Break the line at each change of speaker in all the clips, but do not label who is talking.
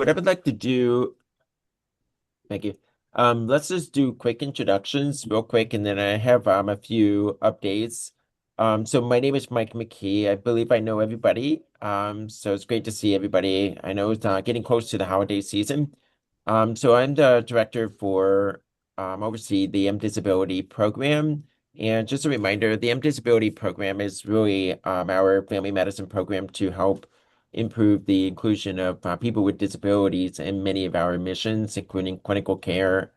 what I would like to do, thank you. Let's just do quick introductions real quick, and then I have a few updates. So my name is Mike McKee. I believe I know everybody. So it's great to see everybody. I know it's getting close to the holiday season. So I'm the director for oversee the MDisability program. And just a reminder, the MDisability program is really our family medicine program to help improve the inclusion of people with disabilities in many of our missions, including clinical care,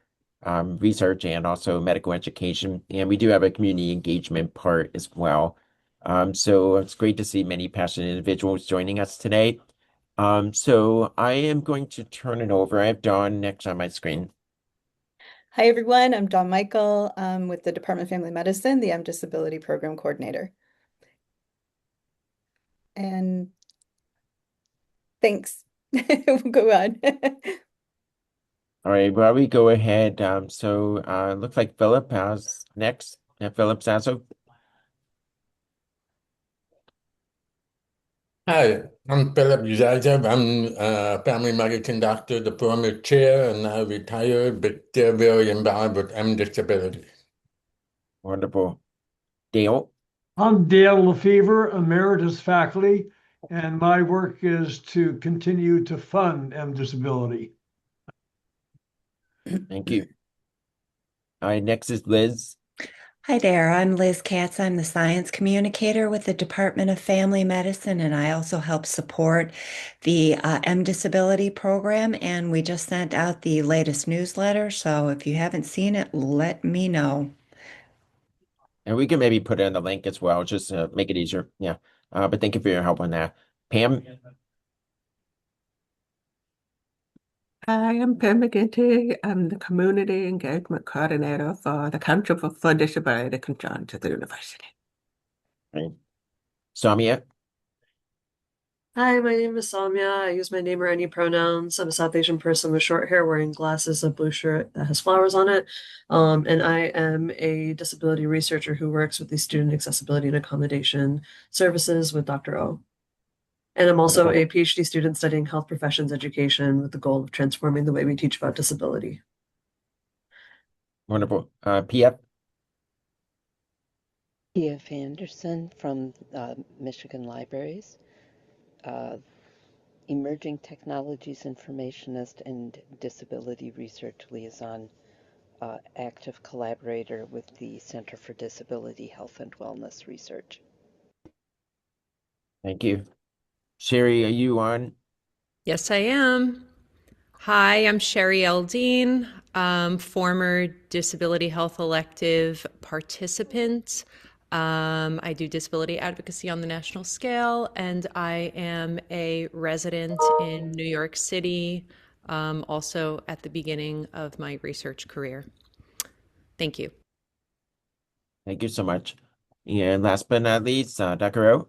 research, and also medical education. And we do have a community engagement part as well. So it's great to see many passionate individuals joining us today. So I am going to turn it over. I have Dawn next on my screen.
Hi, everyone. I'm Dawn Michael with the Department of Family Medicine, the MDisability Program Coordinator. And thanks. Go on.
All right, well, we go ahead. So looks like Philip has next. Philip Sasso.
Hi, I'm Philip Zazev. I'm a family medicine doctor, the former chair, and now retired, but still very involved with MDisability.
Wonderful. Dale.
I'm Dale Lefevre, emeritus faculty, and my work is to continue to fund MDisability.
Thank you. All right, next is Liz.
Hi there, I'm Liz Katz. I'm the science communicator with the Department of Family Medicine, and I also help support the MDisability program. And we just sent out the latest newsletter, so if you haven't seen it, let me know.
And we can maybe put in the link as well, just to make it easier. Yeah. But thank you for your help on that. Pam.
Hi, I'm Pam McGinty. I'm the Community Engagement Coordinator for the Council for Disability Conjoined to the University.
Right. Samia.
Hi, my name is Samya. I use my name or any pronouns. I'm a South Asian person with short hair wearing glasses, a blue shirt that has flowers on it. And I am a disability researcher who works with the Student Accessibility and Accommodation Services with Dr. O. And I'm also a PhD student studying health professions education with the goal of transforming the way we teach about disability.
Wonderful. PF.
E.F. Anderson from Michigan Libraries, Emerging Technologies Informationist and Disability Research Liaison, active collaborator with the Center for Disability Health and Wellness Research.
Thank you. Sherry, are you on?
Yes, I am. Hi, I'm Sherry Eldine, former disability health elective participant. I do disability advocacy on the national scale, and I am a resident in New York City, also at the beginning of my research career. Thank you.
Thank you so much. And last but not least, Dr. O.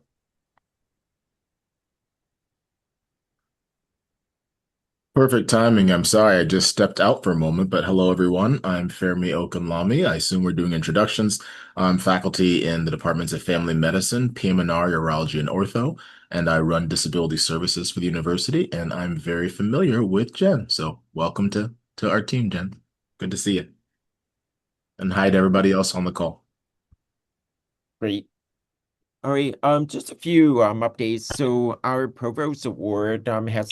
Perfect timing. I'm sorry, I just stepped out for a moment, but hello everyone. I'm Fermi Okunlami. I assume we're doing introductions. I'm faculty in the Departments of Family Medicine, PM&R, Urology, and Ortho, and I run disability services for the university, and I'm very familiar with Jen. So welcome to our team, Jen. Good to see you. And hi to everybody else on the call.
Great. All right, just a few updates. So our Provost Award has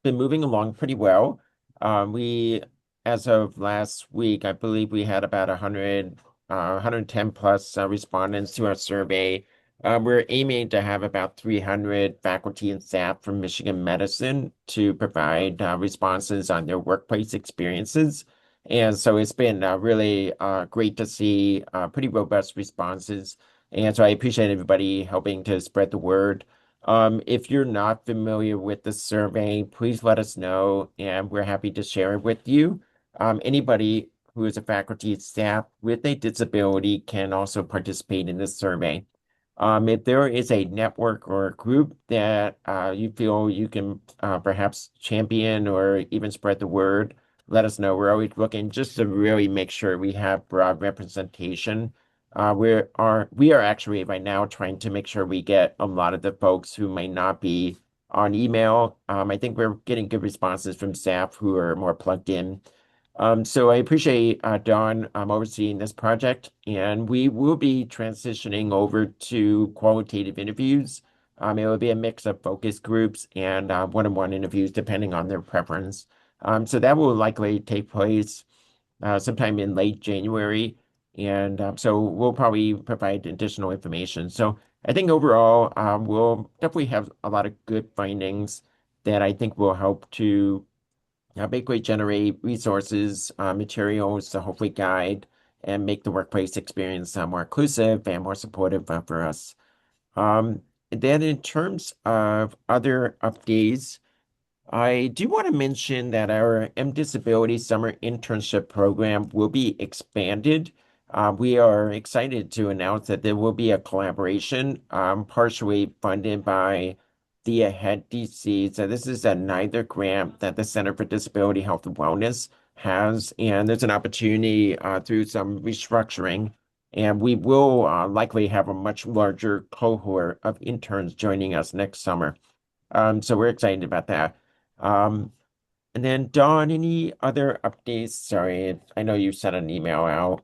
been moving along pretty well. We, as of last week, I believe we had about 110 plus respondents to our survey. We're aiming to have about 300 faculty and staff from Michigan Medicine to provide responses on their workplace experiences. And so it's been really great to see pretty robust responses. And so I appreciate everybody helping to spread the word. If you're not familiar with the survey, please let us know, and we're happy to share it with you. Anybody who is a faculty and staff with a disability can also participate in this survey. If there is a network or a group that you feel you can perhaps champion or even spread the word, let us know. We're always looking just to really make sure we have broad representation. We are actually right now trying to make sure we get a lot of the folks who may not be on email. I think we're getting good responses from staff who are more plugged in. So I appreciate Dawn overseeing this project, and we will be transitioning over to qualitative interviews. It will be a mix of focus groups and one-on-one interviews depending on their preference. So that will likely take place sometime in late January, and so we'll probably provide additional information. So I think overall, we'll definitely have a lot of good findings that I think will help to basically generate resources, materials to hopefully guide and make the workplace experience more inclusive and more supportive for us. Then in terms of other updates, I do want to mention that our MDisability Summer Internship Program will be expanded. We are excited to announce that there will be a collaboration partially funded by the AHEAD DC. So this is a NIDER grant that the Center for Disability Health and Wellness has, and there's an opportunity through some restructuring, and we will likely have a much larger cohort of interns joining us next summer. So we're excited about that. Um, and then Dawn, any other updates? Sorry, I know you sent an email out.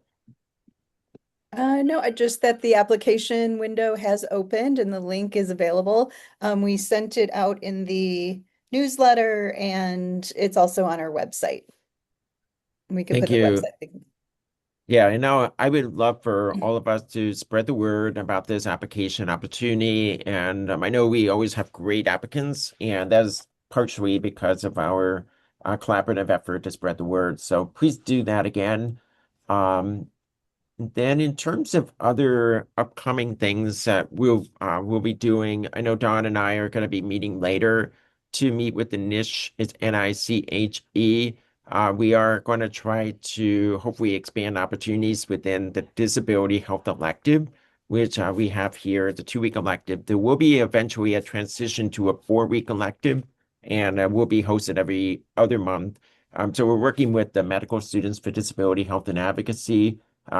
No, just that the application window has opened and the link is available. We sent it out in the newsletter and it's also on our website. We can
Thank
put the
you.
website link.
Yeah, I know I would love for all of us to spread the word about this application opportunity. And I know we always have great applicants, and that is partially because of our collaborative effort to spread the word. So please do that again. Um, Then in terms of other upcoming things that we'll be doing, I know Don and I are going to be meeting later to meet with the niche. It's NICHE. We are going to try to hopefully expand opportunities within the disability health elective, which we have here. It's a 2-week elective. There will be eventually a transition to a 4-week elective, and will be hosted every other month. So we're working with the Medical Students for Disability Health and Advocacy.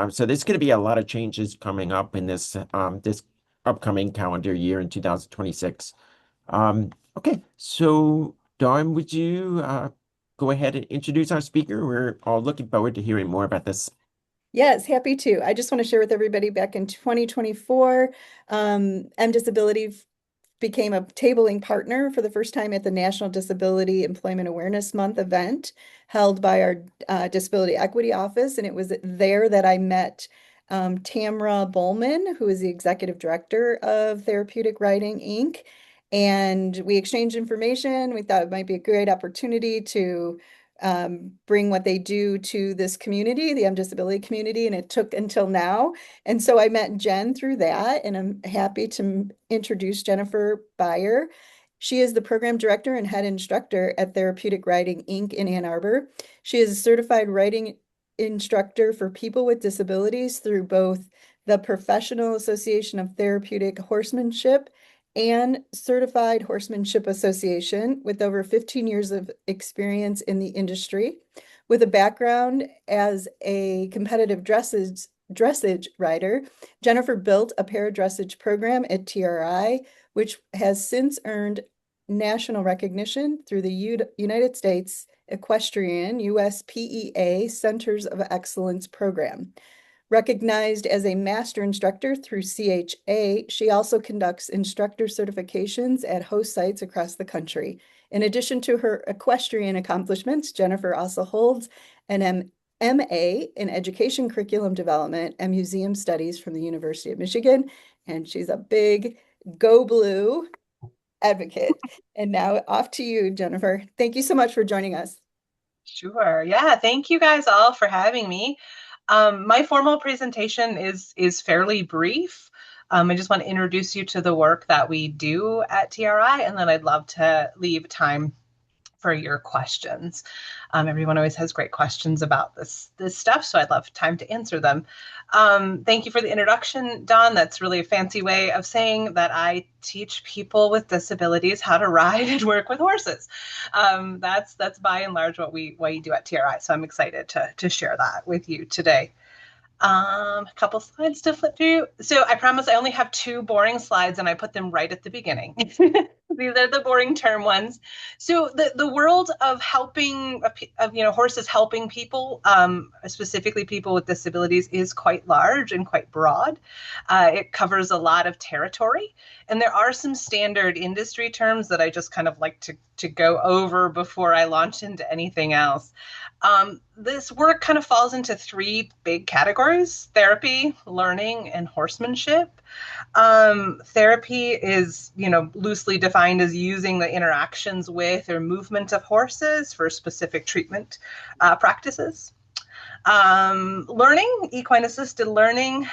So there's going to be a lot of changes coming up in this upcoming calendar year in 2026. Okay, so Dawn, would you go ahead and introduce our speaker? We're all looking forward to hearing more about this.
Yes, happy to. I just want to share with everybody back in 2024, MDisability became a tabling partner for the first time at the National Disability Employment Awareness Month event held by our Disability Equity Office. And it was there that I met Tamra Bowman, who is the executive director of Therapeutic Riding, Inc. And we exchanged information. We thought it might be a great opportunity to bring what they do to this community, the MDisability community, and it took until now. And so I met Jen through that, and I'm happy to introduce Jennifer Beyer. She is the program director and head instructor at Therapeutic Riding, Inc. in Ann Arbor. She is a certified riding instructor for people with disabilities through both the Professional Association of Therapeutic Horsemanship and Certified Horsemanship Association with over 15 years of experience in the industry. With a background as a competitive dressage rider, Jennifer built a para-dressage program at TRI, which has since earned national recognition through the United States Equestrian USPEA Centers of Excellence program. Recognized as a master instructor through CHA, she also conducts instructor certifications at host sites across the country. In addition to her equestrian accomplishments, Jennifer also holds an MA in Education Curriculum Development and Museum Studies from the University of Michigan, and she's a big Go Blue advocate. And now off to you, Jennifer. Thank you so much for joining us.
Sure. Yeah. Thank you guys all for having me. My formal presentation is fairly brief. I just want to introduce you to the work that we do at TRI, and then I'd love to leave time for your questions. Everyone always has great questions about this stuff, so I'd love time to answer them. Thank you for the introduction, Dawn. That's really a fancy way of saying that I teach people with disabilities how to ride and work with horses. That's by and large what we do at TRI. So I'm excited to share that with you today. A couple slides to flip through. So I promise I only have 2 boring slides and I put them right at the beginning. These are the boring term ones. So the world of helping, horses helping people, specifically people with disabilities, is quite large and quite broad. It covers a lot of territory. And there are some standard industry terms that I just kind of like to go over before I launch into anything else. This work kind of falls into 3 big categories: therapy, learning, and horsemanship. Therapy is, loosely defined as using the interactions with or movement of horses for specific treatment practices. Learning, equine assisted learning,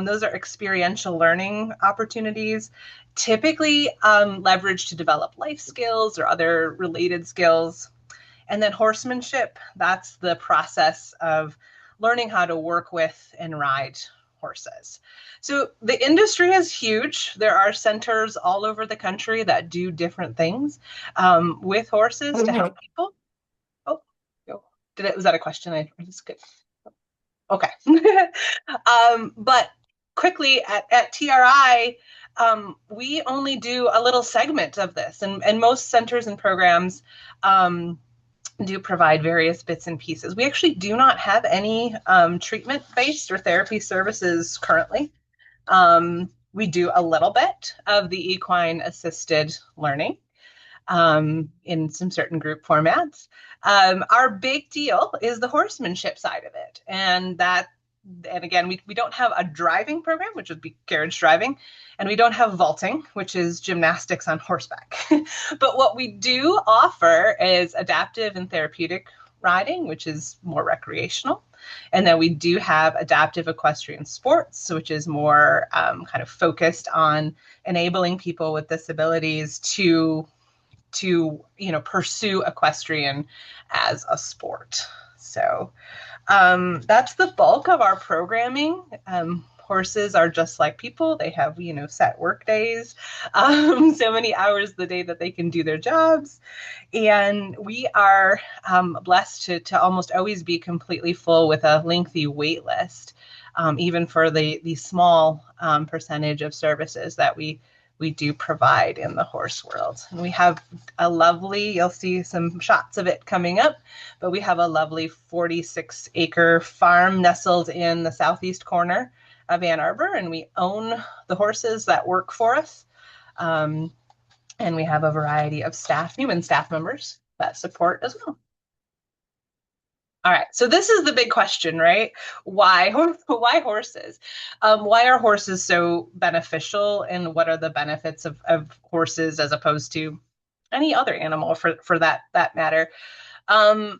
those are experiential learning opportunities, typically leveraged to develop life skills or other related skills. And then horsemanship, that's the process of learning how to work with and ride horses. So the industry is huge. There are centers all over the country that do different things with horses to help people. Oh, was that a question? I just good. Okay. But quickly at TRI, we only do a little segment of this, and most centers and programs do provide various bits and pieces. We actually do not have any treatment-based or therapy services currently. We do a little bit of the equine-assisted learning in some certain group formats. Our big deal is the horsemanship side of it. And again, we don't have a driving program, which would be carriage driving, and we don't have vaulting, which is gymnastics on horseback. But what we do offer is adaptive and therapeutic riding, which is more recreational. And then we do have adaptive equestrian sports, which is more kind of focused on enabling people with disabilities to pursue equestrian as a sport. So that's the bulk of our programming. Horses are just like people. They have, set work days, so many hours the day that they can do their jobs. And we are blessed to almost always be completely full with a lengthy wait list, even for the small percentage of services that we do provide in the horse world. And we have a lovely, you'll see some shots of it coming up, but we have a lovely 46-acre farm nestled in the southeast corner of Ann Arbor, and we own the horses that work for us. And we have a variety of human staff members that support as well. All right, so this is the big question, right? Why horses? Why are horses so beneficial, and what are the benefits of horses as opposed to any other animal for that matter?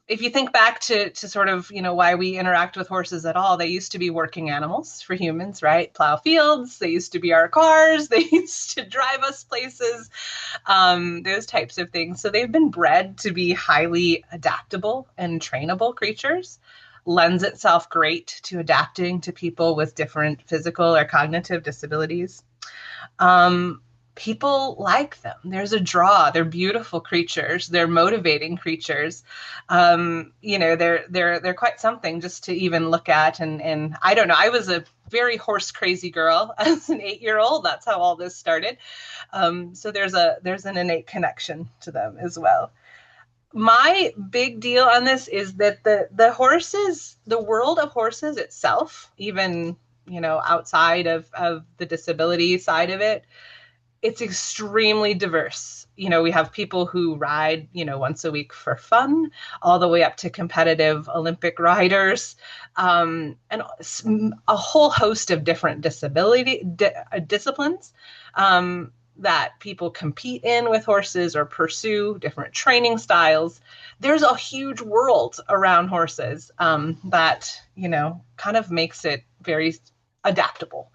If you think back to sort of, why we interact with horses at all, they used to be working animals for humans, right? Plow fields, they used to be our cars, they used to drive us places, those types of things. So they've been bred to be highly adaptable and trainable creatures. Lends itself great to adapting to people with different physical or cognitive disabilities. People like them. There's a draw. They're beautiful creatures. They're motivating creatures. They're quite something just to even look at. And I don't know. I was a very horse crazy girl as an 8-year-old. That's how all this started. So there's an innate connection to them as well. My big deal on this is that the horses, the world of horses itself, even outside of the disability side of it, it's extremely diverse. We have people who ride, once a week for fun, all the way up to competitive Olympic riders, and a whole host of different disability disciplines that people compete in with horses or pursue different training styles. There's a huge world around horses that, kind of makes it very adaptable.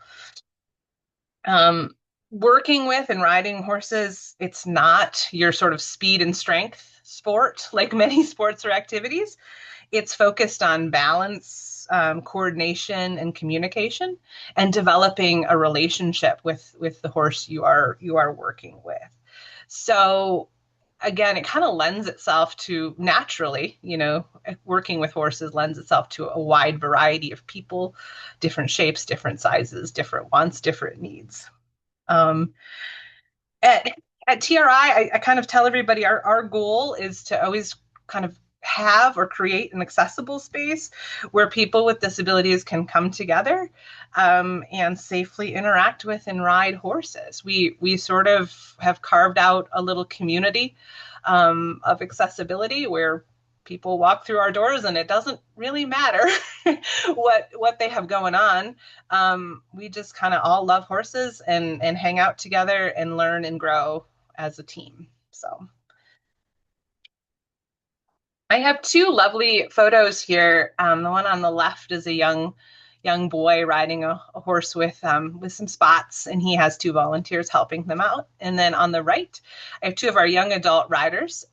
Working with and riding horses, it's not your sort of speed and strength sport like many sports or activities. It's focused on balance, coordination, and communication, and developing a relationship with the horse you are working with. So again, it kind of lends itself to naturally, working with horses lends itself to a wide variety of people, different shapes, different sizes, different wants, different needs. At, at TRI, I kind of tell everybody our goal is to always kind of have or create an accessible space where people with disabilities can come together and safely interact with and ride horses. We sort of have carved out a little community of accessibility where people walk through our doors and it doesn't really matter what they have going on. We just kind of all love horses and hang out together and learn and grow as a team. So I have two lovely photos here. The one on the left is a young boy riding a horse with some spots, and he has two volunteers helping them out. And then on the right, I have two of our young adult riders.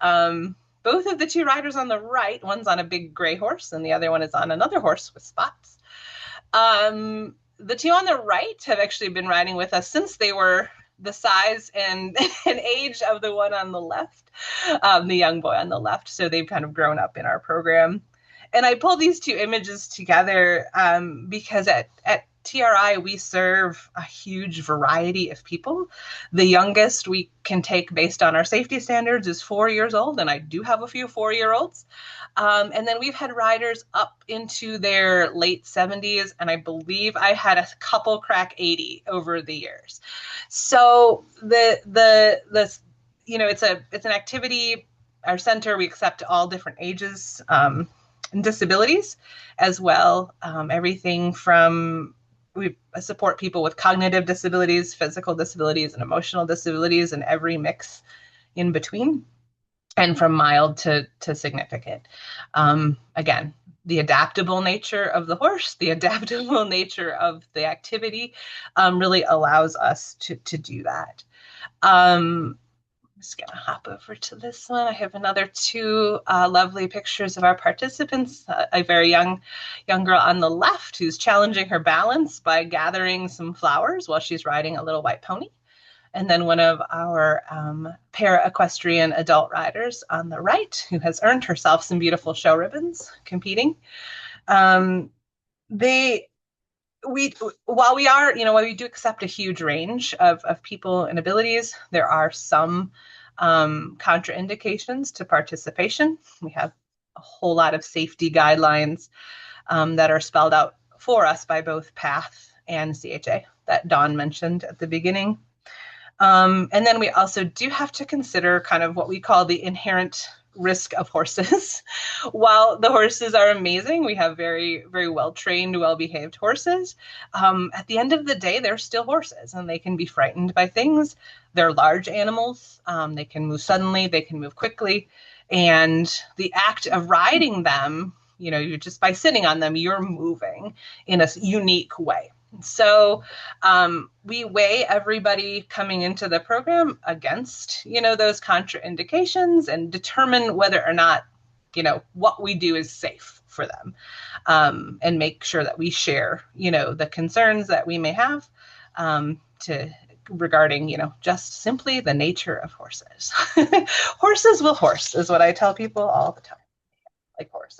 Both of the two riders on the right, one's on a big gray horse and the other one is on another horse with spots. The two on the right have actually been riding with us since they were the size and age of the one on the left, the young boy on the left. So they've kind of grown up in our program. And I pulled these two images together because at TRI, we serve a huge variety of people. The youngest we can take based on our safety standards is 4 years old, and I do have a few 4-year-olds. And then we've had riders up into their late 70s, and I believe I had a couple crack 80 over the years. So it's an activity. Our center, we accept all different ages and disabilities as well. Everything from we support people with cognitive disabilities, physical disabilities, and emotional disabilities, and every mix in between, and from mild to significant. Again, the adaptable nature of the horse, the adaptable nature of the activity really allows us to do that. I'm just going to hop over to this one. I have another two lovely pictures of our participants. A very young girl on the left who's challenging her balance by gathering some flowers while she's riding a little white pony. And then one of our para-equestrian adult riders on the right who has earned herself some beautiful show ribbons competing. While we do accept a huge range of people and abilities, there are some contraindications to participation. We have a whole lot of safety guidelines that are spelled out for us by both PATH and CHA that Dawn mentioned at the beginning. And then we also do have to consider kind of what we call the inherent risk of horses. While the horses are amazing, we have very, very well-trained, well-behaved horses. At the end of the day, they're still horses and they can be frightened by things. They're large animals. They can move suddenly, they can move quickly. And the act of riding them, you just by sitting on them, you're moving in a unique way. So we weigh everybody coming into the program against, those contraindications and determine whether or not, what we do is safe for them, and make sure that we share, the concerns that we may have regarding, just simply the nature of horses. Horses will horse is what I tell people all the time, like horses.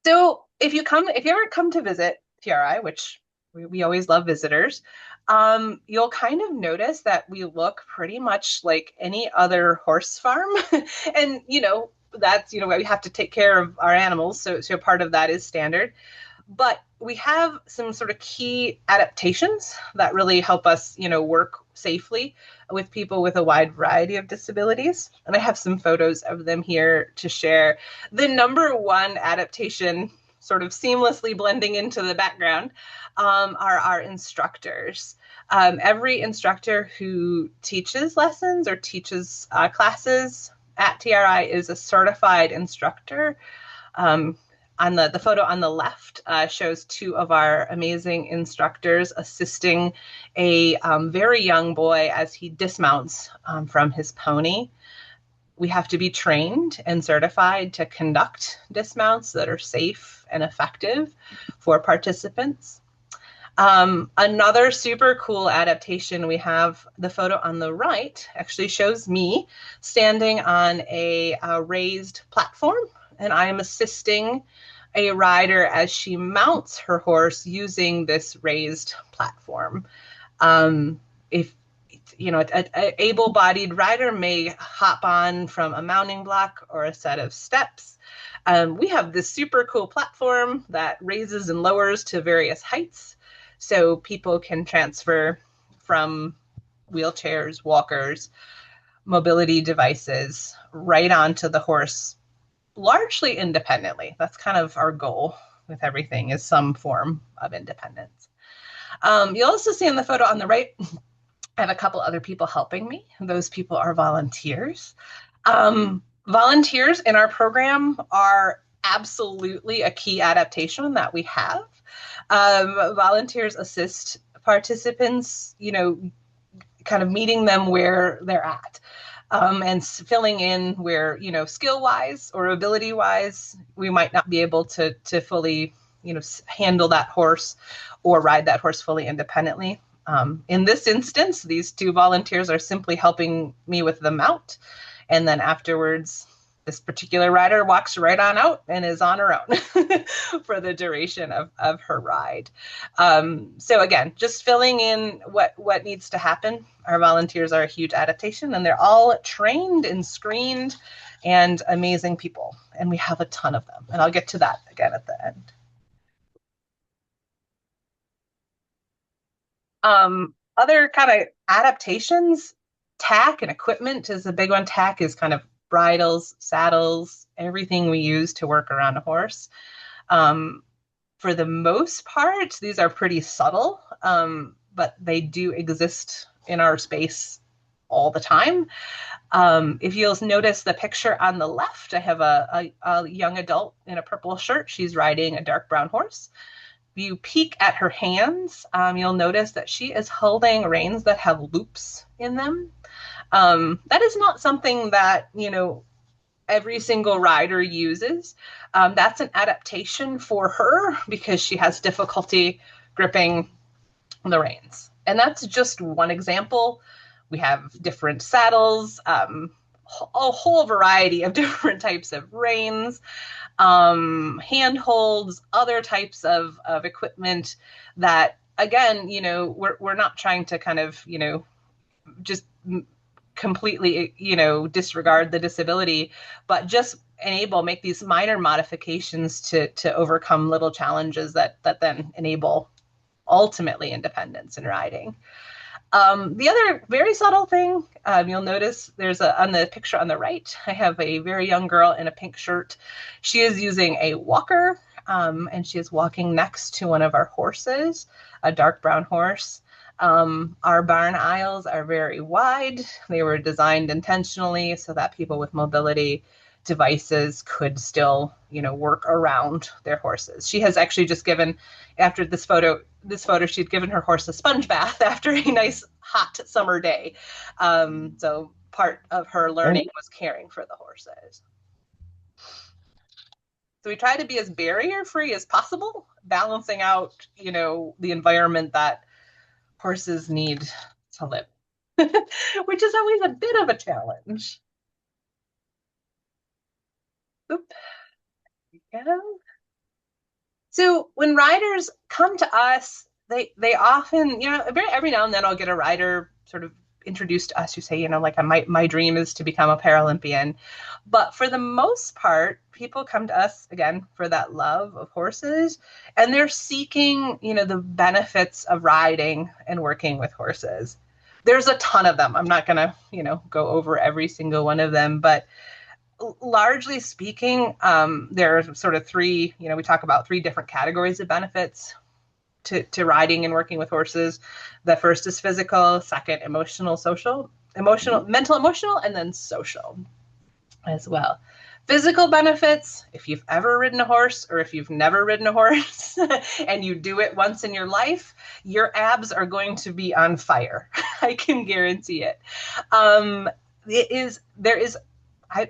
So if you ever come to visit TRI, which we always love visitors, you'll kind of notice that we look pretty much like any other horse farm. And, that's, we have to take care of our animals. So part of that is standard. But we have some sort of key adaptations that really help us, work safely with people with a wide variety of disabilities. And I have some photos of them here to share. The number one adaptation, sort of seamlessly blending into the background, are our instructors. Every instructor who teaches lessons or teaches classes at TRI is a certified instructor. On the photo on the left shows two of our amazing instructors assisting a very young boy as he dismounts from his pony. We have to be trained and certified to conduct dismounts that are safe and effective for participants. Another super cool adaptation, we have the photo on the right actually shows me standing on a raised platform, and I am assisting a rider as she mounts her horse using this raised platform. If an able-bodied rider may hop on from a mounting block or a set of steps. We have this super cool platform that raises and lowers to various heights, so people can transfer from wheelchairs, walkers, mobility devices right onto the horse largely independently. That's kind of our goal with everything, is some form of independence. You'll also see in the photo on the right, I have a couple other people helping me. Those people are volunteers. Volunteers in our program are absolutely a key adaptation that we have. Volunteers assist participants, kind of meeting them where they're at. And filling in where, skill-wise or ability-wise, we might not be able to fully, handle that horse or ride that horse fully independently. In this instance, these two volunteers are simply helping me with the mount. And then afterwards, this particular rider walks right on out and is on her own for the duration of her ride. So again, just filling in what needs to happen. Our volunteers are a huge adaptation, and they're all trained and screened and amazing people. And we have a ton of them. And I'll get to that again at the end. Other kind of adaptations, tack and equipment is a big one. Tack is kind of bridles, saddles, everything we use to work around a horse. For the most part, these are pretty subtle, but they do exist in our space all the time. If you'll notice the picture on the left, I have a young adult in a purple shirt. She's riding a dark brown horse. If you peek at her hands, you'll notice that she is holding reins that have loops in them. That is not something that, every single rider uses. That's an adaptation for her because she has difficulty gripping the reins. And that's just one example. We have different saddles, a whole variety of different types of reins, handholds, other types of equipment that, again, we're not trying to kind of, just completely, disregard the disability, but just make these minor modifications to overcome little challenges that then enable ultimately independence in riding. The other very subtle thing, you'll notice on the picture on the right, I have a very young girl in a pink shirt. She is using a walker, and she is walking next to one of our horses, a dark brown horse. Our barn aisles are very wide. They were designed intentionally so that people with mobility devices could still, work around their horses. She has actually just given, after this photo, she'd given her horse a sponge bath after a nice hot summer day. So part of her learning was caring for the horses. So we try to be as barrier-free as possible, balancing out, the environment that horses need to live, which is always a bit of a challenge. Oop. There we go. So when riders come to us, they often, every now and then I'll get a rider sort of introduced to us who say, my dream is to become a Paralympian. But for the most part, people come to us, again, for that love of horses, and they're seeking, the benefits of riding and working with horses. There's a ton of them. I'm not going to, go over every single one of them, but largely speaking, there are sort of three, we talk about three different categories of benefits to riding and working with horses. The first is physical, second, mental, emotional, and then social as well. Physical benefits, if you've ever ridden a horse or if you've never ridden a horse and you do it once in your life, your abs are going to be on fire. I can guarantee it. I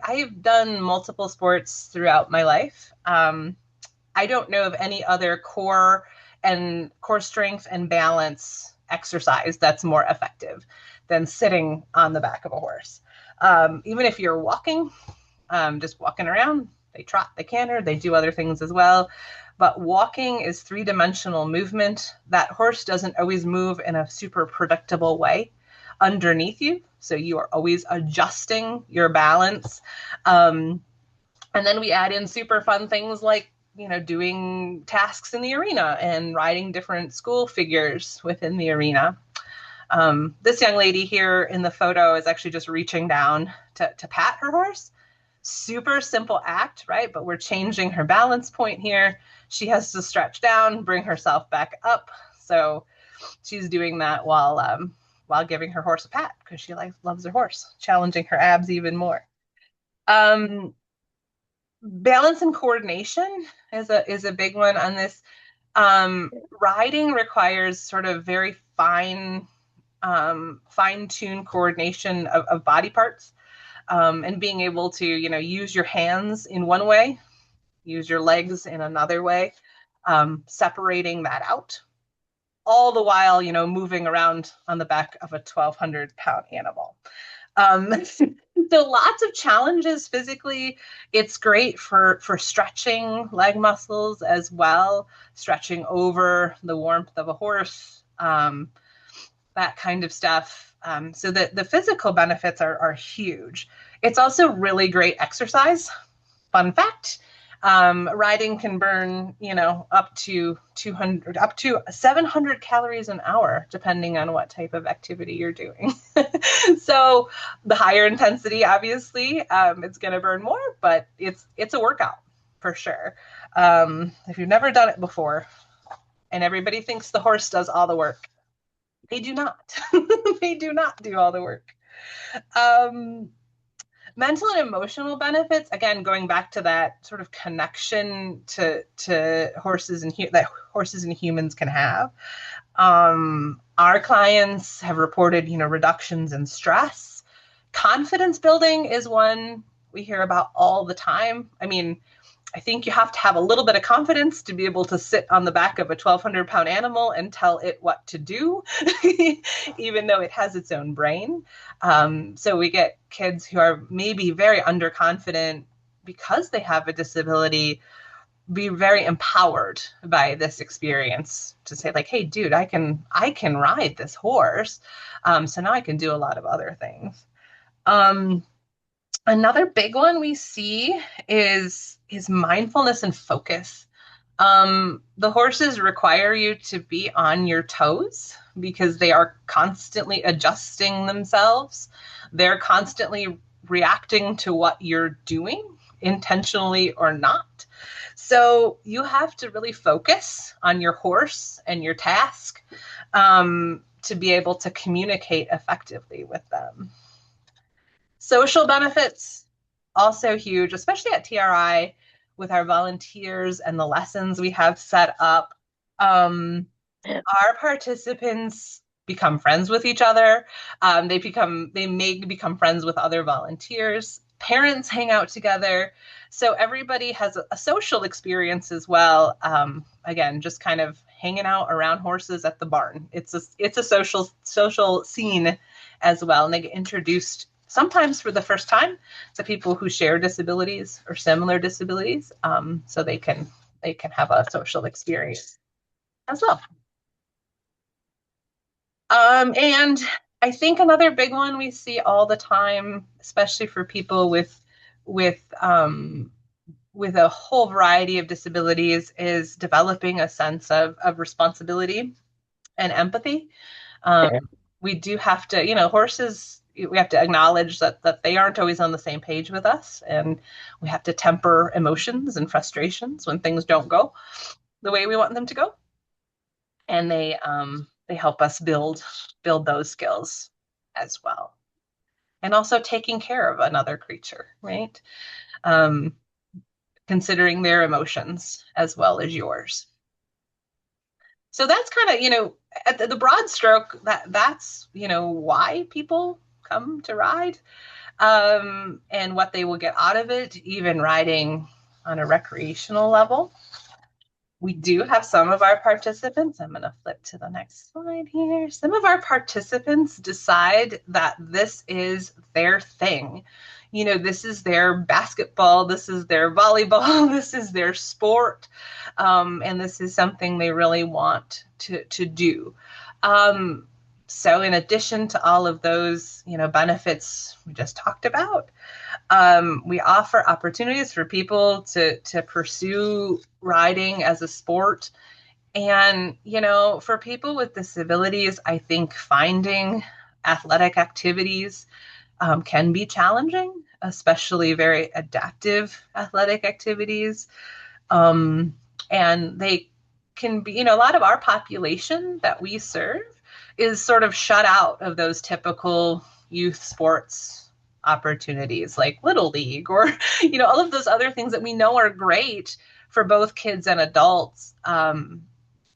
have done multiple sports throughout my life. I don't know of any other core and core strength and balance exercise that's more effective than sitting on the back of a horse. Even if you're walking, just walking around, they trot, they canter, they do other things as well. But walking is three-dimensional movement. That horse doesn't always move in a super predictable way underneath you. So you are always adjusting your balance. And then we add in super fun things like, doing tasks in the arena and riding different school figures within the arena. This young lady here in the photo is actually just reaching down to pat her horse. Super simple act, right? But we're changing her balance point here. She has to stretch down, bring herself back up. So she's doing that while giving her horse a pat because she loves her horse, challenging her abs even more. Balance and coordination is a big one on this. Riding requires sort of very fine-tuned coordination of body parts. And being able to, use your hands in one way, use your legs in another way, separating that out, all the while, moving around on the back of a 1,200-pound animal. So lots of challenges physically. It's great for stretching leg muscles as well, stretching over the warmth of a horse, that kind of stuff. So the physical benefits are huge. It's also really great exercise. Fun fact, riding can burn, up to 700 calories an hour, depending on what type of activity you're doing. So the higher intensity, obviously, it's going to burn more, but it's a workout for sure. If you've never done it before, and everybody thinks the horse does all the work, they do not. They do not do all the work. Mental and emotional benefits, again, going back to that sort of connection to horses and that horses and humans can have. Our clients have reported, reductions in stress. Confidence building is one we hear about all the time. I mean, I think you have to have a little bit of confidence to be able to sit on the back of a 1,200-pound animal and tell it what to do, even though it has its own brain. So we get kids who are maybe very underconfident because they have a disability, be very empowered by this experience to say like, hey, dude, I can ride this horse. So now I can do a lot of other things. Another big one we see is mindfulness and focus. The horses require you to be on your toes because they are constantly adjusting themselves. They're constantly reacting to what you're doing, intentionally or not. So you have to really focus on your horse and your task to be able to communicate effectively with them. Social benefits, also huge, especially at TRI with our volunteers and the lessons we have set up. Our participants become friends with each other. They may become friends with other volunteers. Parents hang out together. So everybody has a social experience as well. Again, just kind of hanging out around horses at the barn. It's a social scene as well. And they get introduced sometimes for the first time to people who share disabilities or similar disabilities, so they can have a social experience as well. And I think another big one we see all the time, especially for people with a whole variety of disabilities, is developing a sense of responsibility and empathy. We do have to, horses, we have to acknowledge that they aren't always on the same page with us, and we have to temper emotions and frustrations when things don't go the way we want them to go. And they help us build those skills as well. And also taking care of another creature, right? Considering their emotions as well as yours. So that's kind of, at the broad stroke, that's, why people come to ride, and what they will get out of it, even riding on a recreational level. We do have some of our participants, I'm going to flip to the next slide here. Some of our participants decide that this is their thing. You know, this is their basketball, this is their volleyball, this is their sport, and this is something they really want to do. So in addition to all of those, you know, benefits we just talked about, we offer opportunities for people to pursue riding as a sport. And, you know, for people with disabilities, I think finding athletic activities can be challenging, especially very adaptive athletic activities. And they can be, you know, a lot of our population that we serve is sort of shut out of those typical youth sports opportunities like Little League or, you know, all of those other things that we know are great for both kids and adults.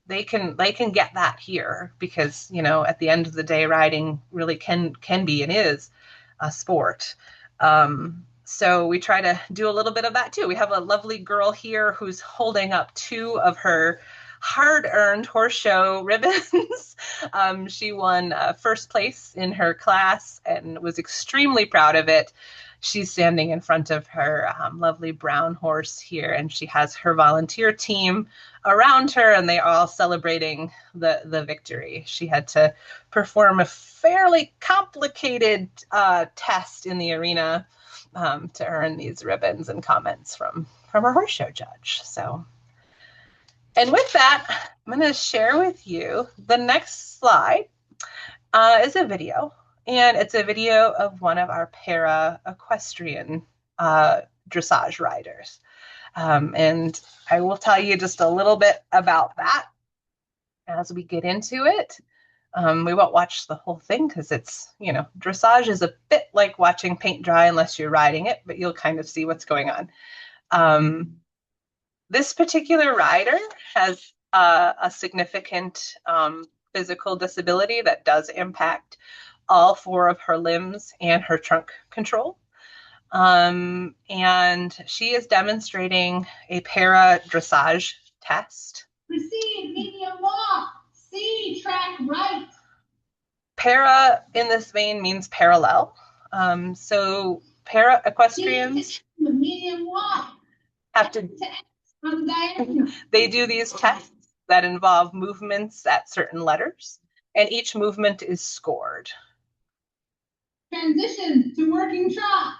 They can get that here because, you know, at the end of the day, riding really can be and is a sport. So we try to do a little bit of that too. We have a lovely girl here who's holding up 2 of her hard-earned horse show ribbons. She won first place in her class and was extremely proud of it. She's standing in front of her lovely brown horse here, and she has her volunteer team around her, and they are all celebrating the victory. She had to perform a fairly complicated test in the arena to earn these ribbons and comments from her horse show judge. So, and with that, I'm going to share with you the next slide is a video, and it's a video of one of our para-equestrian dressage riders. And I will tell you just a little bit about that as we get into it. We won't watch the whole thing because it's, you know, dressage is a bit like watching paint dry unless you're riding it, but you'll kind of see what's going on. This particular rider has a significant physical disability that does impact all 4 of her limbs and her trunk control. And she is demonstrating a para-dressage test.
Proceed, medium walk. C, track right.
Para in this vein means parallel. So para-equestrians
medium walk.
have to, they do these tests that involve movements at certain letters, and each movement is scored.
Transition to working trot.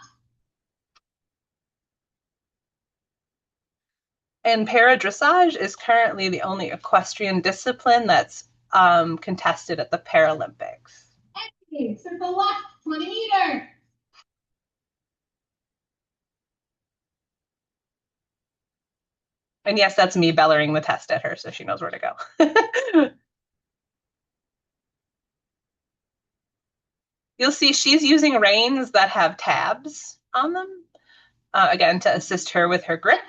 And para-dressage is currently the only equestrian discipline that's contested at the Paralympics.
Okay, circle left, 20 meters.
And yes, that's me bellowing the test at her so she knows where to go. You'll see she's using reins that have tabs on them, again, to assist her with her grip.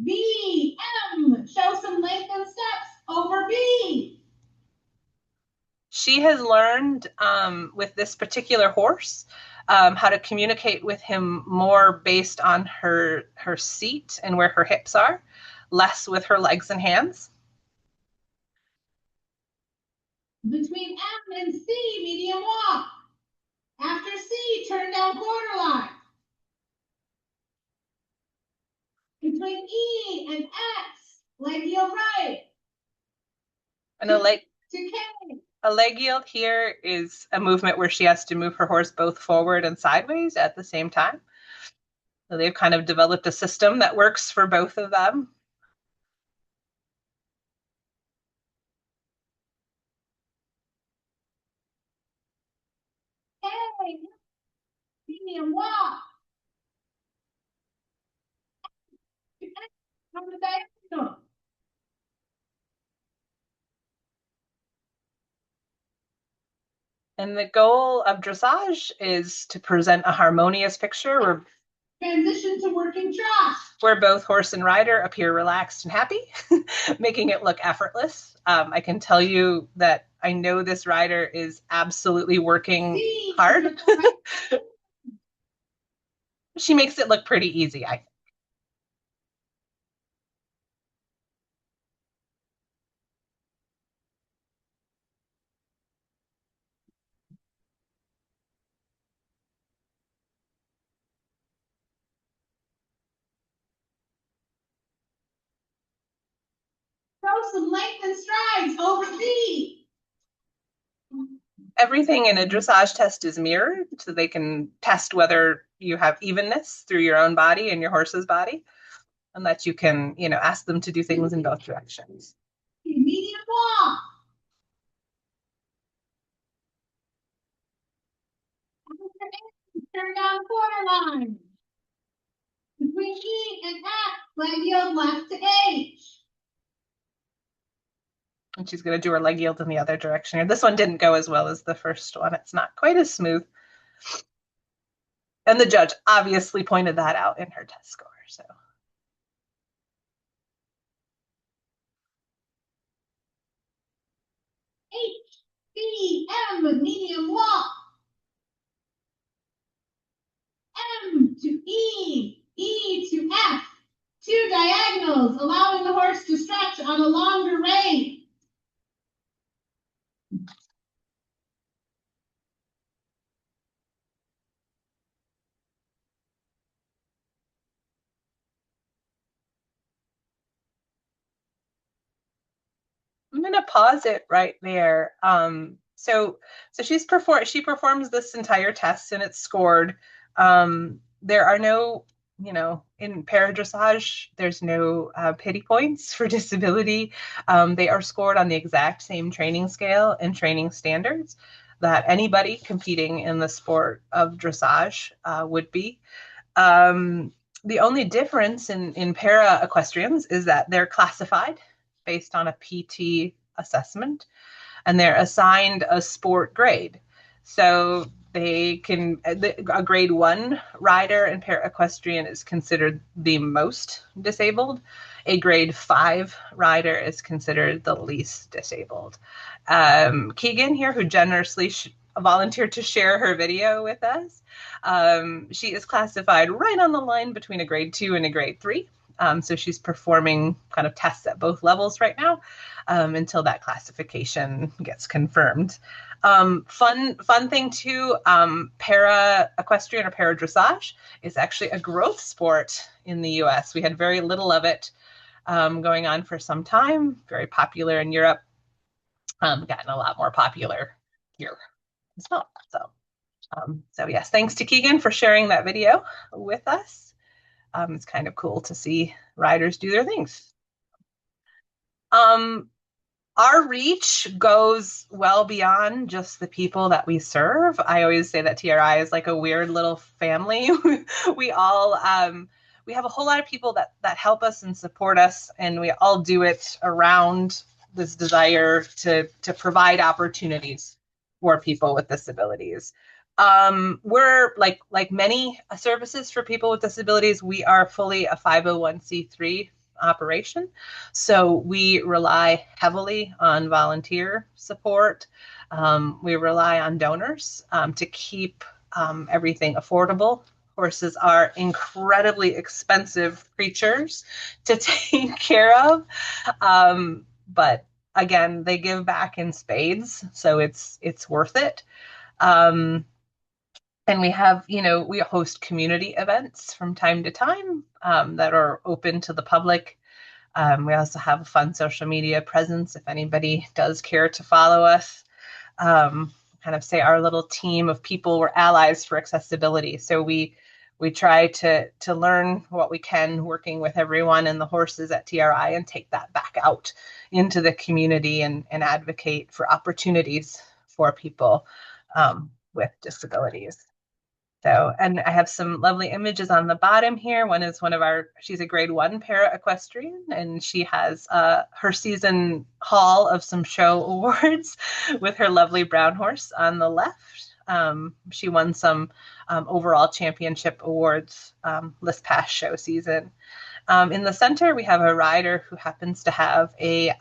B, M, show some length and steps over B.
She has learned with this particular horse how to communicate with him more based on her seat and where her hips are, less with her legs and hands.
Between M and C, medium walk. After C, turn down quarter line. Between E and X, leg yield right.
And a leg
to K.
A leg yield here is a movement where she has to move her horse both forward and sideways at the same time. So they've kind of developed a system that works for both of them.
Hey, medium walk. Come to diagonal.
And the goal of dressage is to present a harmonious picture where
transition to working trot,
where both horse and rider appear relaxed and happy, making it look effortless. I can tell you that I know this rider is absolutely working hard. She makes it look pretty easy, I think.
some lengthened strides over C.
Everything in a dressage test is mirrored, so they can test whether you have evenness through your own body and your horse's body, and that you can, ask them to do things in both directions.
Medium walk. Turn down quarter line. Between E and F, leg yield left to H.
And she's going to do her leg yield in the other direction. This one didn't go as well as the first one. It's not quite as smooth. And the judge obviously pointed that out in her test score. So.
H, B, M, medium walk. M to E, E to F. 2 diagonals, allowing the horse to stretch on a longer rein.
I'm going to pause it right there. So she performs this entire test and it's scored. There are no, in para-dressage, there's no pity points for disability. They are scored on the exact same training scale and training standards that anybody competing in the sport of dressage would be. The only difference in para-equestrians is that they're classified based on a PT assessment, and they're assigned a sport grade. So they can, a grade 1 rider in para-equestrian is considered the most disabled. A grade 5 rider is considered the least disabled. Keegan here, who generously volunteered to share her video with us, she is classified right on the line between a grade 2 and a grade 3. So she's performing kind of tests at both levels right now until that classification gets confirmed. Fun thing too, para-equestrian or para-dressage is actually a growth sport in the US. We had very little of it going on for some time, very popular in Europe, gotten a lot more popular here as well. So yes, thanks to Keegan for sharing that video with us. It's kind of cool to see riders do their things. Our reach goes well beyond just the people that we serve. I always say that TRI is like a weird little family. We all we have a whole lot of people that help us and support us, and we all do it around this desire to provide opportunities for people with disabilities. We're like many services for people with disabilities, we are fully a 501c3 operation. So we rely heavily on volunteer support. We rely on donors to keep everything affordable. Horses are incredibly expensive creatures to take care of. But again, they give back in spades, so it's worth it. And we have, we host community events from time to time that are open to the public. We also have a fun social media presence if anybody does care to follow us. Kind of say our little team of people, we're allies for accessibility. So we try to learn what we can working with everyone and the horses at TRI and take that back out into the community and advocate for opportunities for people with disabilities. So, and I have some lovely images on the bottom here. One is she's a grade 1 para-equestrian, and she has her season haul of some show awards with her lovely brown horse on the left. She won some overall championship awards this past show season. In the center, we have a rider who happens to have a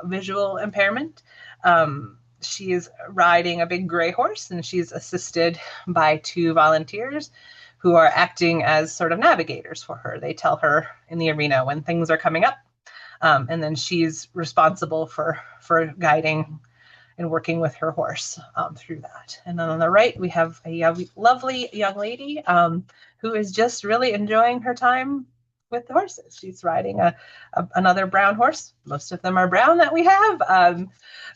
visual impairment. She is riding a big gray horse, and she's assisted by 2 volunteers who are acting as sort of navigators for her. They tell her in the arena when things are coming up, and then she's responsible for guiding and working with her horse through that. And then on the right, we have a lovely young lady who is just really enjoying her time with the horses. She's riding another brown horse. Most of them are brown that we have,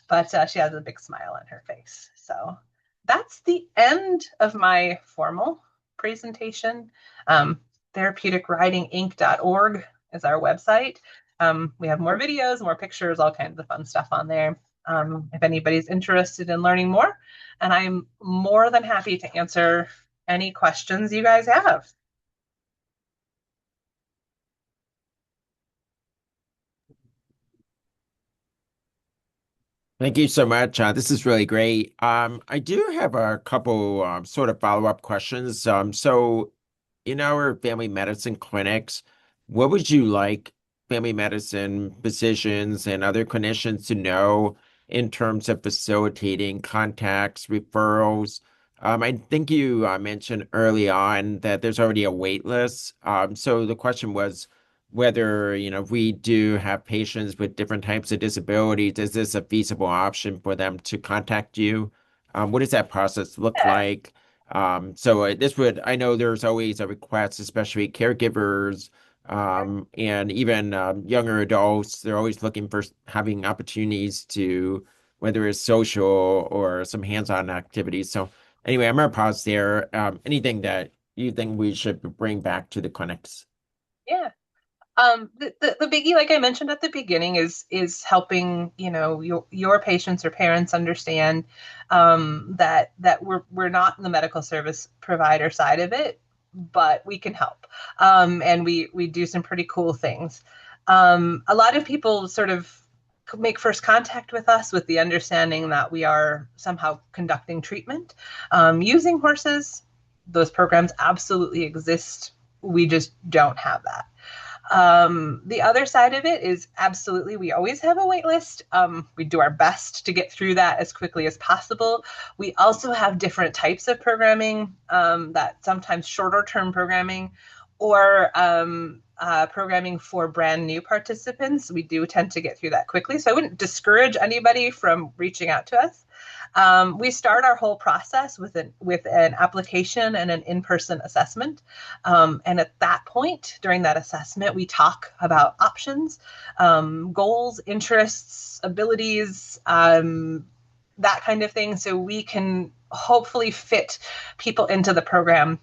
but she has a big smile on her face. So that's the end of my formal presentation. Therapeuticridinginc.org is our website. We have more videos, more pictures, all kinds of fun stuff on there. If anybody's interested in learning more, and I'm more than happy to answer any questions you guys have.
Thank you so much. This is really great. I do have a couple sort of follow-up questions. So in our family medicine clinics, what would you like family medicine physicians and other clinicians to know in terms of facilitating contacts, referrals? I think you mentioned early on that there's already a wait list. So the question was whether, if we do have patients with different types of disabilities, is this a feasible option for them to contact you? What does that process look like? I know there's always a request, especially caregivers, and even younger adults, they're always looking for having opportunities to, whether it's social or some hands-on activities. So anyway, I'm gonna pause there. Anything that you think we should bring back to the clinics?
Yeah. The biggie, like I mentioned at the beginning, is helping, your patients or parents understand that we're not in the medical service provider side of it, but we can help. And we do some pretty cool things. A lot of people sort of make first contact with us with the understanding that we are somehow conducting treatment using horses. Those programs absolutely exist. We just don't have that. The other side of it is absolutely, we always have a wait list. We do our best to get through that as quickly as possible. We also have different types of programming, that sometimes shorter term programming or programming for brand new participants. We do tend to get through that quickly. So I wouldn't discourage anybody from reaching out to us. We start our whole process with an application and an in-person assessment. And at that point, during that assessment, we talk about options, goals, interests, abilities, that kind of thing. So we can hopefully fit people into the program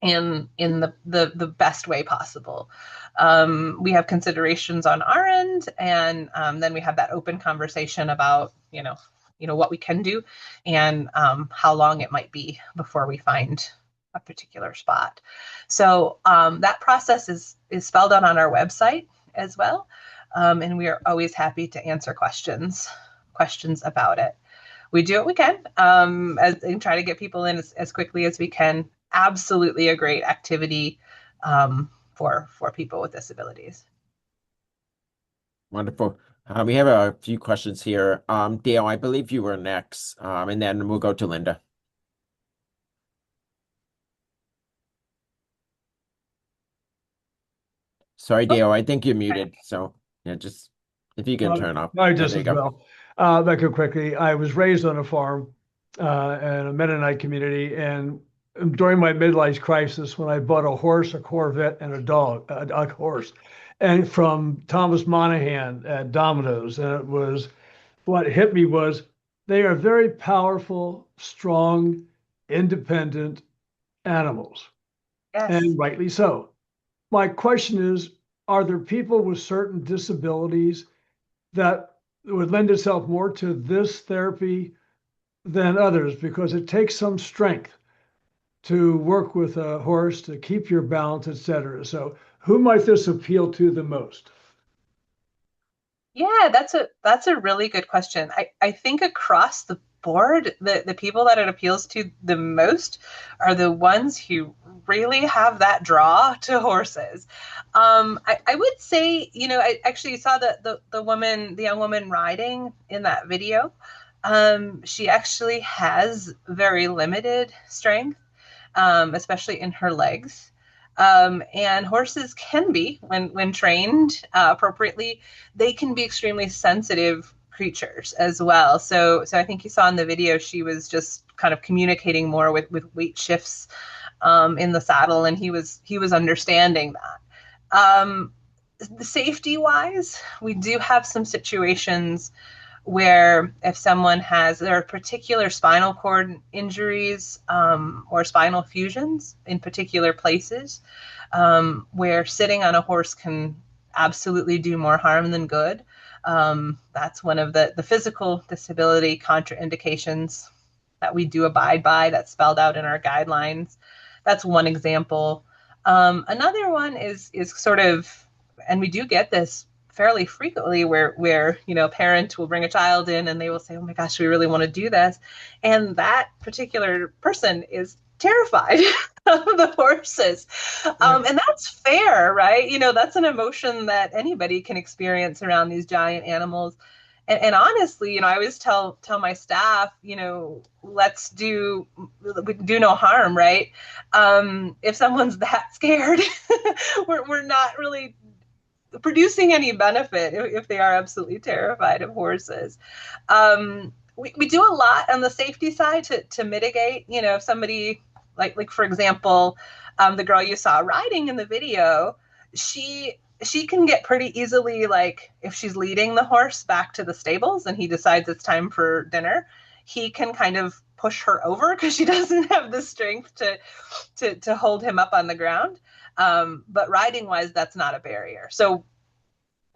in the best way possible. We have considerations on our end, and then we have that open conversation about, what we can do and how long it might be before we find a particular spot. So that process is spelled out on our website as well. And we are always happy to answer questions about it. We do what we can and try to get people in as quickly as we can. Absolutely a great activity for people with disabilities.
Wonderful. We have a few questions here. Dale, I believe you were next, and then we'll go to Linda. Sorry, Dale, I think you're muted. So yeah, just if you can turn off.
I
Yeah,
just
there
as
you go.
well. Back up quickly. I was raised on a farm in a Mennonite community, and during my midlife crisis, when I bought a horse, a Corvette, and a dog, a horse, and from Thomas Monahan at Domino's, and it was what hit me was they are very powerful, strong, independent animals,
Yes.
and rightly so. My question is, are there people with certain disabilities that would lend itself more to this therapy than others? Because it takes some strength to work with a horse, to keep your balance, etc. So who might this appeal to the most?
Yeah, that's a really good question. I think across the board, the people that it appeals to the most are the ones who really have that draw to horses. I would say, I actually saw the young woman riding in that video. She actually has very limited strength, especially in her legs. And horses can be, when trained appropriately, they can be extremely sensitive creatures as well. So I think you saw in the video, she was just kind of communicating more with weight shifts in the saddle, and he was understanding that. Safety wise, we do have some situations where if someone there are particular spinal cord injuries or spinal fusions in particular places where sitting on a horse can absolutely do more harm than good. That's one of the physical disability contraindications that we do abide by, that's spelled out in our guidelines. That's one example. Another one is sort of, and we do get this fairly frequently where a parent will bring a child in and they will say, oh my gosh, we really want to do this, and that particular person is terrified of the horses. And that's fair, right? That's an emotion that anybody can experience around these giant animals. And honestly, I always tell my staff, let's do no harm, right? If someone's that scared, we're not really producing any benefit if they are absolutely terrified of horses. We do a lot on the safety side to mitigate, if somebody, like for example, the girl you saw riding in the video, she can get pretty easily, like if she's leading the horse back to the stables and he decides it's time for dinner, he can kind of push her over because she doesn't have the strength to hold him up on the ground. But riding wise, that's not a barrier. So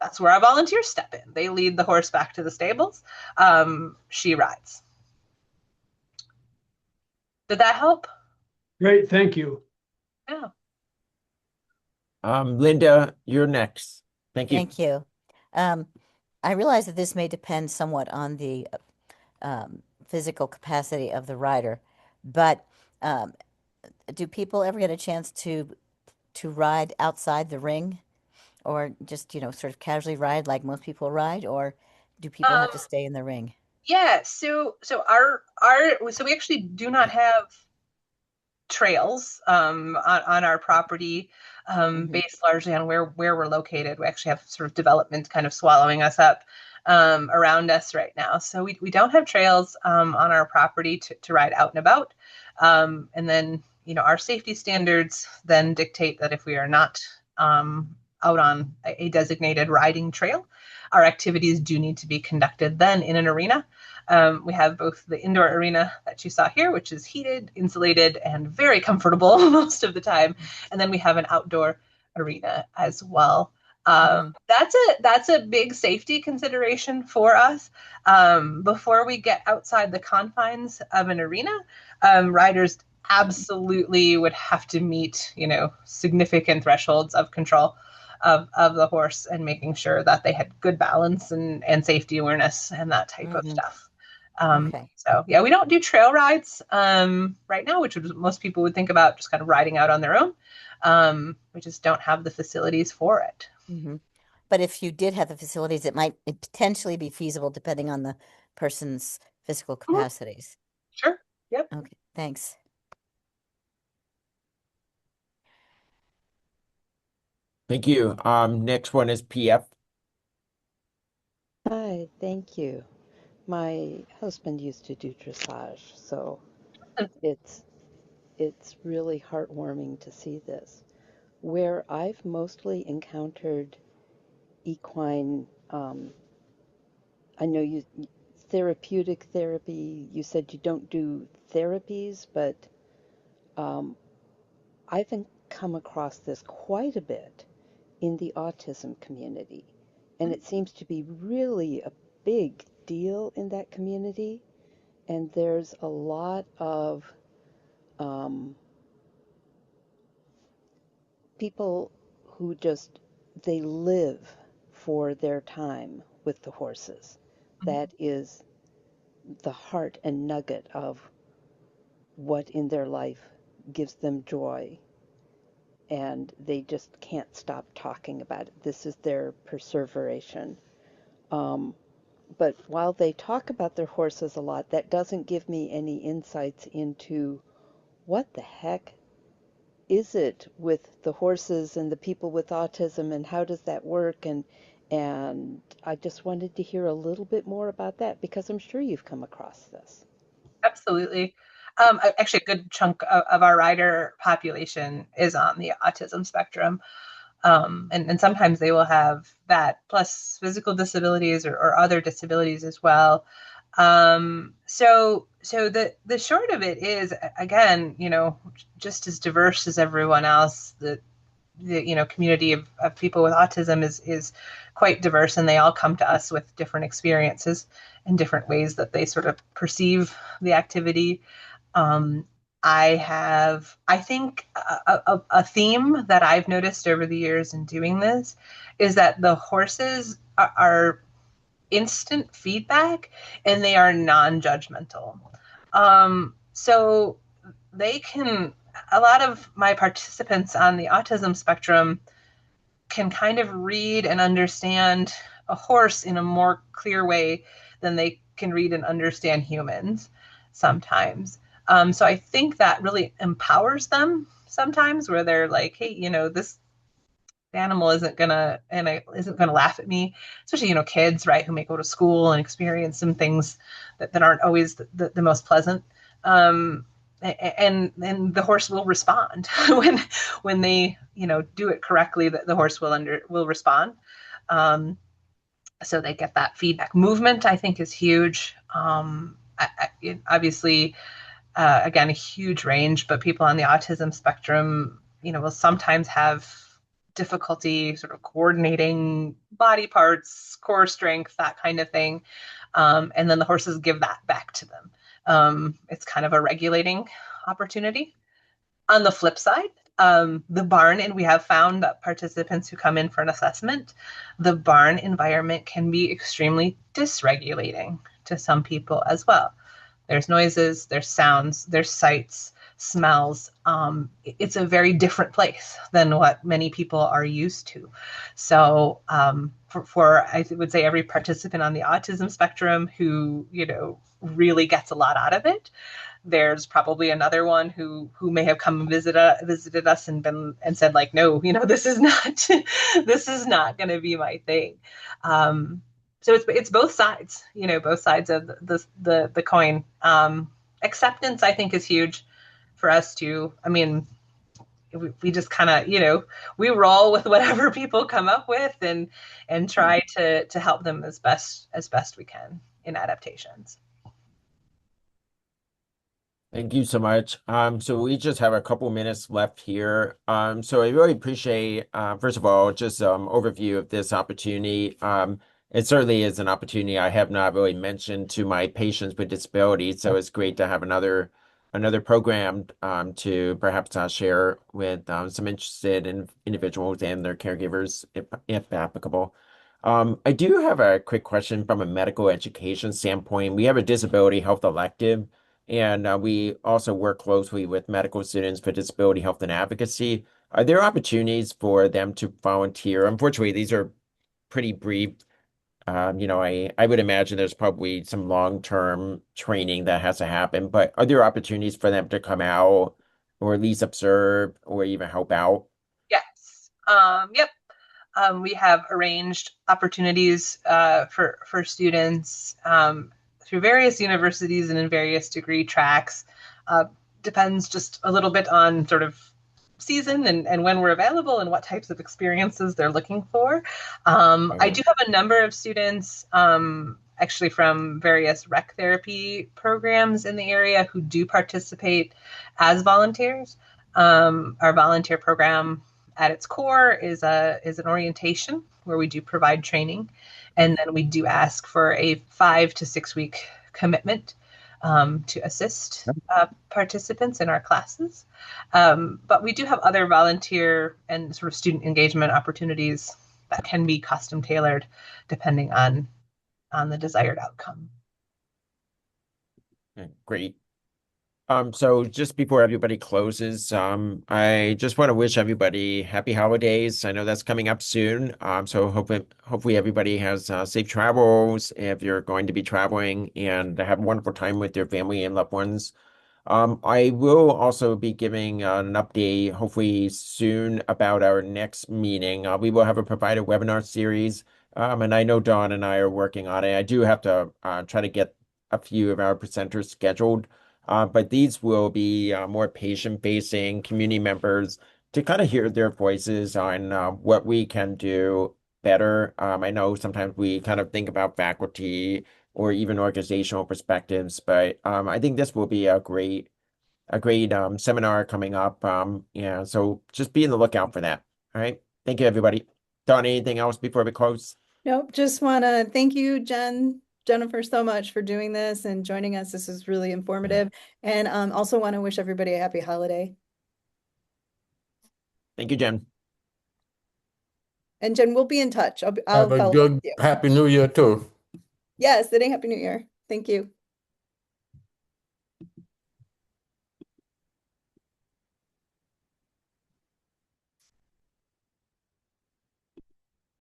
that's where our volunteers step in. They lead the horse back to the stables. She rides. Did that help?
Great, thank you.
Yeah.
Linda, you're next. Thank you.
Thank you. I realize that this may depend somewhat on the physical capacity of the rider, but do people ever get a chance to ride outside the ring, or just sort of casually ride like most people ride, or do people have to stay in the ring?
Yeah. So we actually do not have trails on our property, based largely on where we're located. We actually have sort of development kind of swallowing us up around us right now. So we don't have trails on our property to ride out and about. And then, our safety standards then dictate that if we are not out on a designated riding trail, our activities do need to be conducted then in an arena. We have both the indoor arena that you saw here, which is heated, insulated, and very comfortable most of the time. And then we have an outdoor arena as well. That's a big safety consideration for us. Before we get outside the confines of an arena, riders absolutely would have to meet, significant thresholds of control of the horse and making sure that they had good balance and safety awareness and that type of stuff. So yeah, we don't do trail rides right now, which most people would think about just kind of riding out on their own. We just don't have the facilities for it.
But if you did have the facilities, it might potentially be feasible depending on the person's physical capacities.
Sure. Yep.
Okay, thanks.
Thank you. Next one is PF.
Hi, thank you. My husband used to do dressage, so it's really heartwarming to see this. Where I've mostly encountered equine, I know therapeutic therapy, you said you don't do therapies, but I've come across this quite a bit in the autism community, and it seems to be really a big deal in that community, and there's a lot of people who they live for their time with the horses. That is the heart and nugget of what in their life gives them joy, and they just can't stop talking about it. This is their perseveration. But while they talk about their horses a lot, that doesn't give me any insights into what the heck is it with the horses and the people with autism, and how does that work? And I just wanted to hear a little bit more about that, because I'm sure you've come across this.
Absolutely. Actually, a good chunk of our rider population is on the autism spectrum. And sometimes they will have that plus physical disabilities or other disabilities as well. So the short of it is, again, just as diverse as everyone else. The community of people with autism is quite diverse, and they all come to us with different experiences and different ways that they sort of perceive the activity. Um, I think a theme that I've noticed over the years in doing this is that the horses are instant feedback and they are non-judgmental. So they can, a lot of my participants on the autism spectrum can kind of read and understand a horse in a more clear way than they can read and understand humans sometimes. So I think that really empowers them sometimes, where they're like, hey, this animal isn't gonna laugh at me, especially kids, right, who may go to school and experience some things that aren't always the most pleasant. And the horse will respond when they do it correctly. The horse will respond. So they get that feedback. Movement, I think, is huge. Obviously, again, a huge range, but people on the autism spectrum, will sometimes have difficulty sort of coordinating body parts, core strength, that kind of thing. And then the horses give that back to them. It's kind of a regulating opportunity. On the flip side, the barn, and we have found that participants who come in for an assessment, the barn environment can be extremely dysregulating to some people as well. There's noises, there's sounds, there's sights, smells. It's a very different place than what many people are used to. So for I would say every participant on the autism spectrum who really gets a lot out of it, there's probably another one who may have come and visited us and said, like, no, this is not this is not going to be my thing. So it's both sides, both sides of the coin. Acceptance, I think, is huge for us too. I mean, we just kind of, we roll with whatever people come up with and try to help them as best we can in adaptations.
Thank you so much. So we just have a couple minutes left here. So I really appreciate, first of all, just overview of this opportunity. It certainly is an opportunity I have not really mentioned to my patients with disabilities, so it's great to have another program to perhaps share with some interested individuals and their caregivers, if applicable. I do have a quick question from a medical education standpoint. We have a disability health elective. And we also work closely with medical students for disability health and advocacy. Are there opportunities for them to volunteer? Unfortunately, these are pretty brief. I would imagine there's probably some long-term training that has to happen, but are there opportunities for them to come out or at least observe or even help out?
Yes. Yep. We have arranged opportunities for students through various universities and in various degree tracks. Depends just a little bit on sort of season and when we're available and what types of experiences they're looking for. I do have a number of students actually from various rec therapy programs in the area who do participate as volunteers. Our volunteer program at its core is an orientation where we do provide training, and then we do ask for a 5 to 6 week commitment to assist participants in our classes. But we do have other volunteer and sort of student engagement opportunities that can be custom tailored depending on the desired outcome.
Great. So just before everybody closes, I just want to wish everybody happy holidays. I know that's coming up soon. So hopefully everybody has safe travels if you're going to be traveling, and have a wonderful time with your family and loved ones. I will also be giving an update hopefully soon about our next meeting. We will have a provider webinar series, and I know Dawn and I are working on it. I do have to try to get a few of our presenters scheduled. But these will be more patient-facing. Community members to kind of hear their voices on what we can do better. I know sometimes we kind of think about faculty or even organizational perspectives, but I think this will be a great seminar coming up. Yeah, so just be on the lookout for that. All right. Thank you, everybody. Don, anything else before we close?
Nope, just want to thank you, Jennifer, so much for doing this and joining us. This is really informative. And also want to wish everybody a happy holiday.
Thank you, Jen.
And Jen, we'll be in touch. I'll
Have a
follow up
good
with you.
Happy New Year too.
Yes, Happy New Year. Thank you.